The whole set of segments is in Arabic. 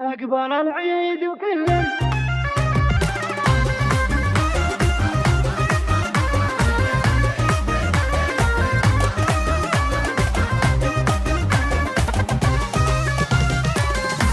أقبل العيد وكل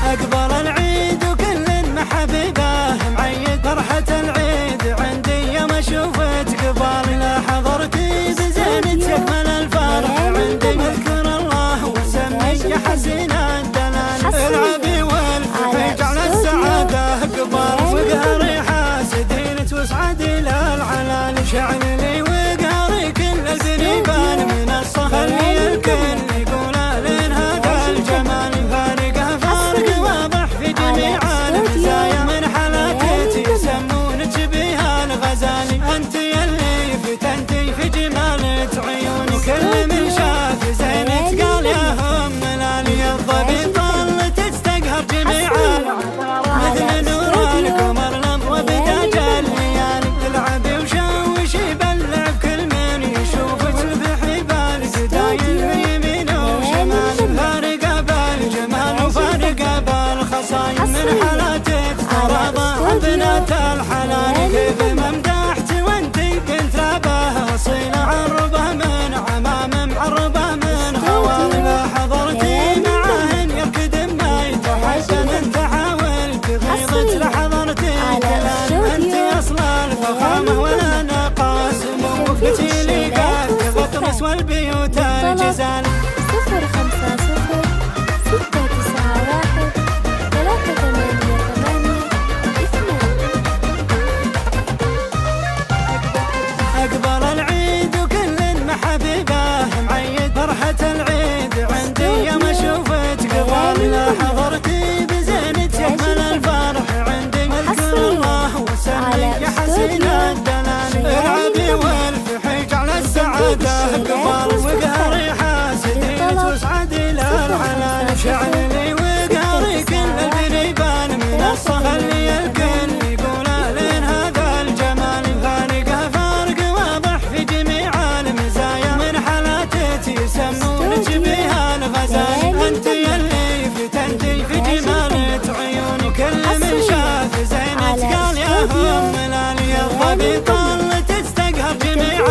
أقبل العيد وكل محبيبه معيد فرحة العيد عندي يوم أشوفك قبل لا حضرتي بزينة تكمل الفرح عندي اذكر الله وسميك يا حسين الدلال العبي والفرح جعل السعادة قبل وقهري حاسدين توسعدي للعلال شعل لي وقهري كل البنيبان من الصخر خلي الكل يقول لين هذا الجمال فارقه فرق واضح في جميع المزايا من حالاتك يسمونك بها الغزالي انت يلي فتنتي في جمالة عيوني كل من شاف زينك قال يا هم ملالي الضبيط ظلت تستقهر جميع مثل نور القمر لمض بداج الليالي العبي وشوش يبلع كل من يشوفك بحبال زدايل يمين وشمال فارقه بالجمال وفارقه بالخصايا من حالاتك تراضى بنات الحلال كيف ممدحت وانتي كنت رابه اصيله عربه من عمام معربه من خوالي حضرتي معهن يركد ما يتحسن انت حاولت غيظت لحضرتي كلام انت اصل الفخامه ولا نقاس وقفتي لي قد بطرس والبيوت الجزال 050 691 382 أقبل العيد وكل محبيبه معيد فرحة العيد عندي يوم أشوفك قبل لا حضرتي بزينة يكمل الفرح عندي اذكر الله وسميك يا حسين الدلال العبي والفرح جعل السعادة قبل وقهري حاسدين توسعدي للعلال شعل لي وقهري كل البنيبان من الصخر لي الكل يقول لين هذا الجمال فارقه فرق واضح في جميع المزايا من حالاتك يسمونك بها الغزالي انت يلي فتنتي في جمالة عيوني كل من شاف زينك قال يا هم ملالي الضبيط ظلت تستقهر جميع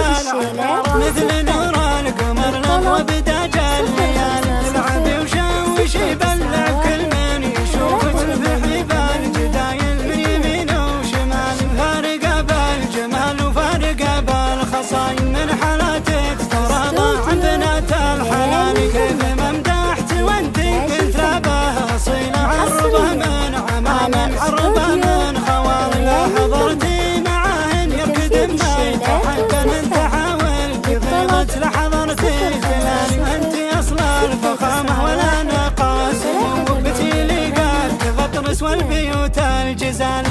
مثل نور القمر لمض بداج الليالي العبي وشوش يبلع كل من يشوفك بحبال جدايل من يمين وشمال فارقه بالجمال وفارقه بالخصايا من حالاتك تراضى عن بنات الحلال كيف ممدحت وانتي كنت رابه اصيله عربه من عمام معربه من خوالي لا حضرتي معهن يركد ما يتحكم انت حاولت غيظت لحضرتي خلالي انت اصل الفخامه ولا نقاس وقفتي لي قد بطرس والبيوت الجزال